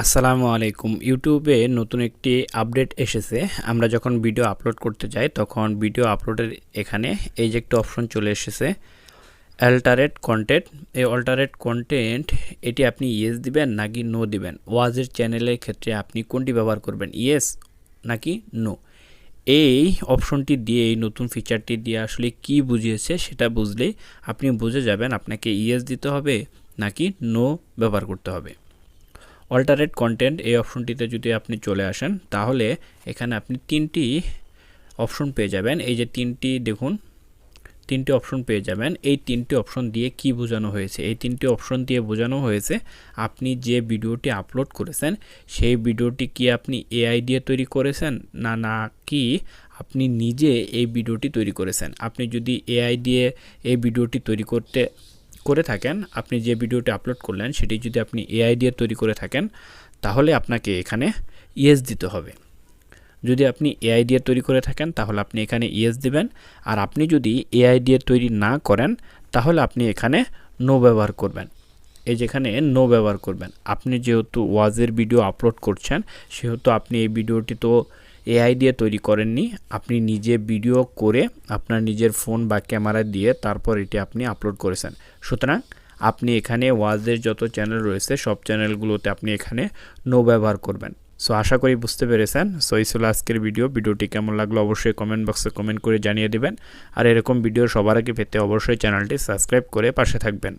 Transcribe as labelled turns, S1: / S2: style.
S1: আসসালামু আলাইকুম। ইউটিউবে নতুন একটি আপডেট এসেছে। আমরা যখন ভিডিও আপলোড করতে যাই তখন ভিডিও আপলোডের এখানে এই যে একটা অপশন চলে এসেছে অল্টারেট কন্টেন্ট। এই অল্টারেট কন্টেন্ট এটি আপনি ইয়েস দিবেন নাকি নো দিবেন। ওয়াজের চ্যানেলের ক্ষেত্রে আপনি কোনটি ব্যবহার করবেন, ইয়েস নাকি নো। এই অপশনটি দিয়ে, এই নতুন ফিচারটি দিয়ে আসলে কি বুঝিয়েছে সেটা বুঝলেই আপনি বুঝে যাবেন আপনাকে ইয়েস দিতে হবে নাকি নো ব্যবহার করতে হবে। অল্টারেট কন্টেন্ট এই অপশনটিতে যদি আপনি চলে আসেন তাহলে এখানে আপনি তিনটি অপশন পেয়ে যাবেন। এই যে দেখুন তিনটি অপশন পেয়ে যাবেন। এই তিনটি অপশন দিয়ে কি বোঝানো হয়েছে, এই তিনটি অপশন দিয়ে বোঝানো হয়েছে আপনি যে ভিডিওটি আপলোড করেছেন সেই ভিডিওটি কি আপনি এআই দিয়ে তৈরি করেছেন নাকি আপনি নিজে এই ভিডিওটি তৈরি করেছেন। আপনি যদি এআই দিয়ে এই ভিডিওটি তৈরি করে থাকেন, আপনি যে ভিডিওটি আপলোড করলেন সেটি যদি আপনি এআই দিয়ে তৈরি করে থাকেন তাহলে আপনাকে এখানে ইয়েস দিতে হবে। যদি আপনি এআই দিয়ে তৈরি করে থাকেন তাহলে আপনি এখানে ইয়েস দিবেন। আর আপনি যদি এআই দিয়ে তৈরি না করেন তাহলে আপনি এখানে নো ব্যবহার করবেন। এই যেখানে নো ব্যবহার করবেন। আপনি যেহেতু ওয়াজের ভিডিও আপলোড করছেন সেহেতু আপনি এই ভিডিওটি তো এআই দিয়ে তৈরি করেননি, আপনি নিজে ভিডিও করে আপনার নিজের ফোন বা ক্যামেরা দিয়ে তারপর এটি আপনি আপলোড করেছেন। সুতরাং আপনি এখানে ওয়াজের যত চ্যানেল রয়েছে সব চ্যানেলগুলোতে আপনি এখানে নো ব্যবহার করবেন। সো আশা করি বুঝতে পেরেছেন। সো এই ছিল আজকের ভিডিওটি কেমন লাগলো অবশ্যই কমেন্ট বক্সে কমেন্ট করে জানিয়ে দিবেন। আর এরকম ভিডিও সবার আগে পেতে অবশ্যই চ্যানেলটি সাবস্ক্রাইব করে পাশে থাকবেন।